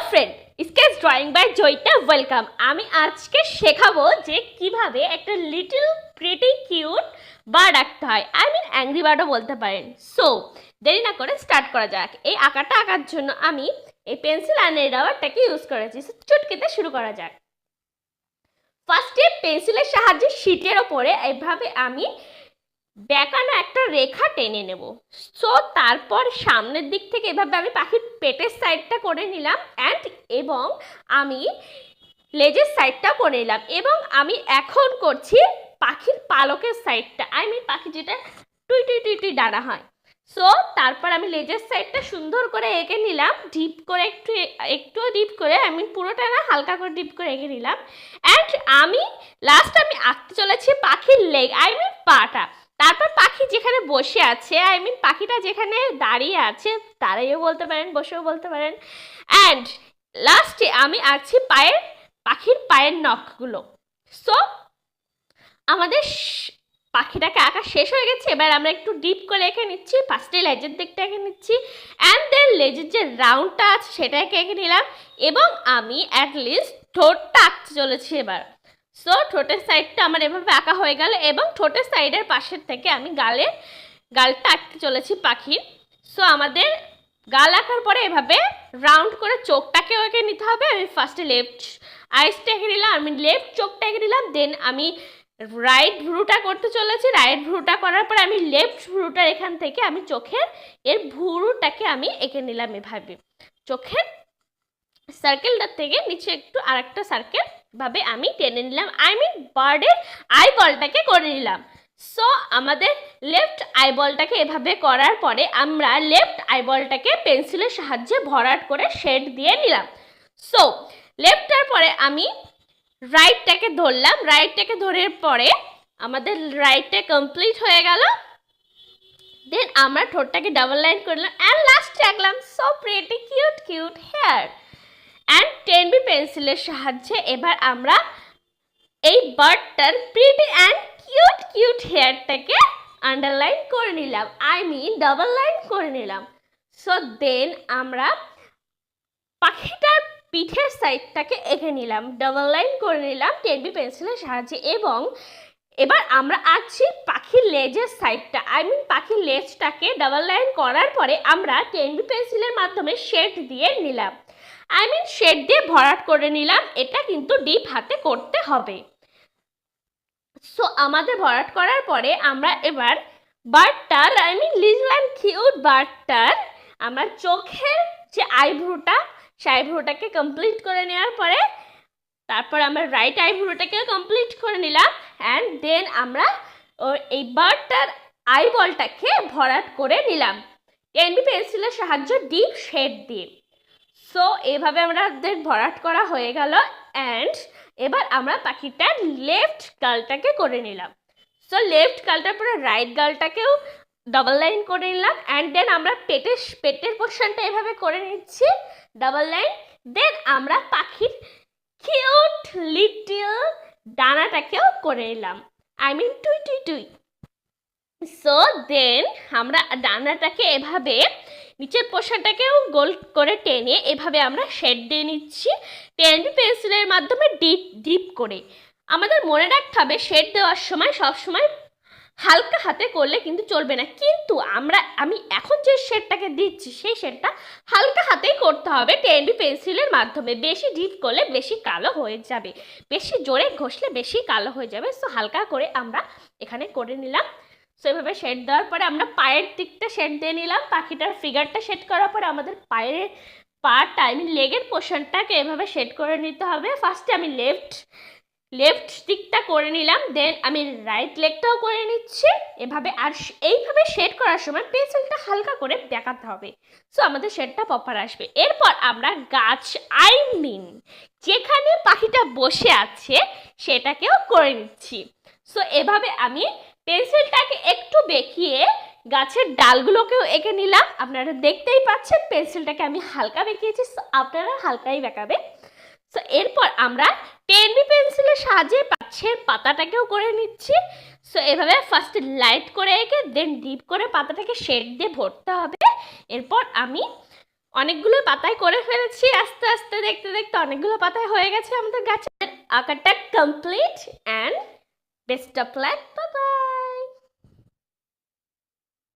Friend, sketch drawing by জয়ীতে welcome. আমি আজকে শেখাবো যে কিভাবে একটা লিটল প্রিটি কিউট বার্ড আঁকতে হয়। অ্যাংরি বার্ডও বলতে পারেন। সো দেরি না করে স্টার্ট করা যাক। এই আঁকাটা আঁকার জন্য আমি এই পেন্সিল আর রাবারটাকে ইউজ করেছি। চুটকিতে শুরু করা যাক। ফার্স্টে পেন্সিলের সাহায্যে শীটের ওপরে এভাবে আমি বেঁকানো একটা রেখা টেনে নেব। সো তারপর সামনের দিক থেকে এভাবে আমি পাখির পেটের সাইডটা করে নিলাম এবং আমি লেজের সাইডটা করে নিলাম এবং আমি এখন করছি পাখির পালকের সাইডটা। পাখি যেটা টুই টুই টুই টুই ডানা হয়। সো তারপর আমি লেজের সাইডটা সুন্দর করে এঁকে নিলাম, ডিপ করে একটু ডিপ করে, পুরোটা না, হালকা করে ডিপ করে এঁকে নিলাম। আমি আঁকতে চলেছি পাখির লেগ, পাটা। তারপর পাখি যেখানে বসে আছে, পাখিটা যেখানে দাঁড়িয়ে আছে, দাঁড়িয়েও বলতে পারেন, বসেও বলতে পারেন। অ্যান্ড লাস্টে আমি আঁকছি পাখির পায়ের নখগুলো। সো আমাদের পাখিটাকে আঁকা শেষ হয়ে গেছে। এবার আমরা একটু ডিপ করে এঁকে নিচ্ছি। ফার্স্টে লেজের দিকটা এঁকে নিচ্ছি অ্যান্ড দেন লেজের যে রাউন্ডটা আছে সেটাকে এঁকে নিলাম এবং আমি অ্যাটলিস্ট ঠোঁটটা আঁকতে চলেছি এবার। সো ঠোঁটের সাইডটা আমার এভাবে আঁকা হয়ে গেল এবং ঠোঁটের সাইডের পাশের থেকে আমি গালটা আঁকতে চলেছি পাখির। সো আমাদের গাল আঁকার পরে এভাবে রাউন্ড করে চোখটাকেও এঁকে নিতে হবে। আমি ফার্স্টে লেফট আইসটা এঁকে নিলাম, লেফট চোখটা এঁকে নিলাম, দেন আমি রাইট ভ্রুটা করতে চলেছি। রাইট ভ্রুটা করার পরে আমি লেফট ভ্রুটার এখান থেকে আমি চোখের ভ্রুটাকে আমি এঁকে নিলাম এভাবে। চোখের সার্কেলটার থেকে নিচে একটু আরেকটা সার্কেল ভাবে আমি টেনে নিলাম। বার্ডের আইবলটাকে করে নিলাম। সো আমাদের লেফট আইবলটাকে এভাবে করার পরে আমরা লেফট আইবলটাকে পেন্সিলের সাহায্যে ভরাট করে শেড দিয়ে নিলাম। সো লেফটটার পরে আমি রাইটটাকে ধরলাম। রাইটটাকে ধরার পরে আমাদের রাইটটা কমপ্লিট হয়ে গেল। দেন আমরা ঠোঁটটাকে ডাবল লাইন করলাম অ্যান্ড লাস্টে আঁকলাম so pretty cute cute hair. And 10B পেন্সিলের সাহায্যে এবার আমরা এই বার্ডটার প্রিটি অ্যান্ড কিউট কিউট হেয়ারটাকে আন্ডারলাইন করে নিলাম, ডাবল লাইন করে নিলাম। সো দেন আমরা পাখিটার পিঠের সাইডটাকে এঁকে নিলাম, ডাবল লাইন করে নিলাম 10B পেন্সিলের সাহায্যে এবং এবার আমরা আঁকছি পাখির লেজের সাইডটা। পাখির লেজটাকে ডাবল লাইন করার পরে আমরা 10B পেন্সিলের মাধ্যমে শেড দিয়ে নিলাম, শেড দিয়ে ভরাট করে নিলাম। এটা কিন্তু ডিপ হাতে করতে হবে। সো আমাদের ভরাট করার পরে আমরা এবার বার্ডটার লিটল অ্যান্ড কিউট বার্ডটার আমরা চোখের যে আইব্রোটা, সেই আইব্রোটাকে কমপ্লিট করে নেওয়ার পরে তারপর আমরা রাইট আইব্রোটাকেও কমপ্লিট করে নিলাম অ্যান্ড দেন আমরা এই বার্ডটার আইবলটাকে ভরাট করে নিলাম 10B পেন্সিলের সাহায্যে ডিপ শেড দিয়ে। সো এভাবে আমাদের ভরাট করা হয়ে গেল অ্যান্ড এবার আমরা পাখিটার লেফট গালটাকে করে নিলাম। সো লেফট গালটার পরে রাইট গালটাকেও ডাবল লাইন করে নিলাম অ্যান্ড দেন আমরা পেটের পোর্শনটা এভাবে করে নিচ্ছি ডাবল লাইন। দেন আমরা পাখির কিউট লিটল ডানাটাকেও করে নিলাম, টুই টুই টুই। সো দেন আমরা ডানাটাকে এভাবে নিচের পোর্শনটাকেও গোল করে টেনে এভাবে আমরা শেড দিয়ে নিচ্ছি 10B পেন্সিলের মাধ্যমে ডিপ করে। আমাদের মনে রাখতে হবে শেড দেওয়ার সময় সবসময় হালকা হাতে করলে কিন্তু চলবে না, কিন্তু আমি এখন যে শেডটাকে দিচ্ছি সেই শেডটা হালকা হাতেই করতে হবে 10B পেন্সিলের মাধ্যমে। বেশি ডিপ করলে বেশি কালো হয়ে যাবে, বেশি জোরে ঘষলে বেশি কালো হয়ে যাবে। সো হালকা করে আমরা এখানে করে নিলাম। সো এভাবে শেড দেওয়ার পরে আমরা পায়ের দিকটা শেড দিয়ে নিলাম। পাখিটার ফিগারটা শেড করার পরে আমাদের পায়ের পাটা লেগের পোর্শনটাকে এভাবে শেড করে নিতে হবে। ফার্স্টে আমি লেফট দিকটা করে নিলাম, দেন আমি রাইট লেগটাও করে নিচ্ছি এভাবে। আর এইভাবে শেড করার সময় পেন্সিলটা হালকা করে দেখাতে হবে। সো আমাদের শেডটা প্রপার আসবে। এরপর আমরা গাছ যেখানে পাখিটা বসে আছে সেটাকেও করে নিচ্ছি। সো এভাবে আমি পেন্সিলটাকে একটু বেঁকিয়ে গাছের ডালগুলোকেও এঁকে নিলাম। আপনারা দেখতেই পাচ্ছেন পেন্সিলটাকে আমি হালকা বেঁকিয়েছি, আপনারা হালকাই বেঁকাবে। সো এরপর আমরা 10B পেন্সিলের সাহায্যে গাছের পাতাটাকেও করে নিচ্ছি। সো এভাবে ফার্স্ট লাইট করে এঁকে দেন ডিপ করে পাতাটাকে শেড দিয়ে ভরতে হবে। এরপর আমি অনেকগুলো পাতায় করে ফেলেছি আস্তে আস্তে দেখতে দেখতে অনেকগুলো পাতায় হয়ে গেছে আমাদের গাছের আঁকাটা complete and best of luck. Bye bye.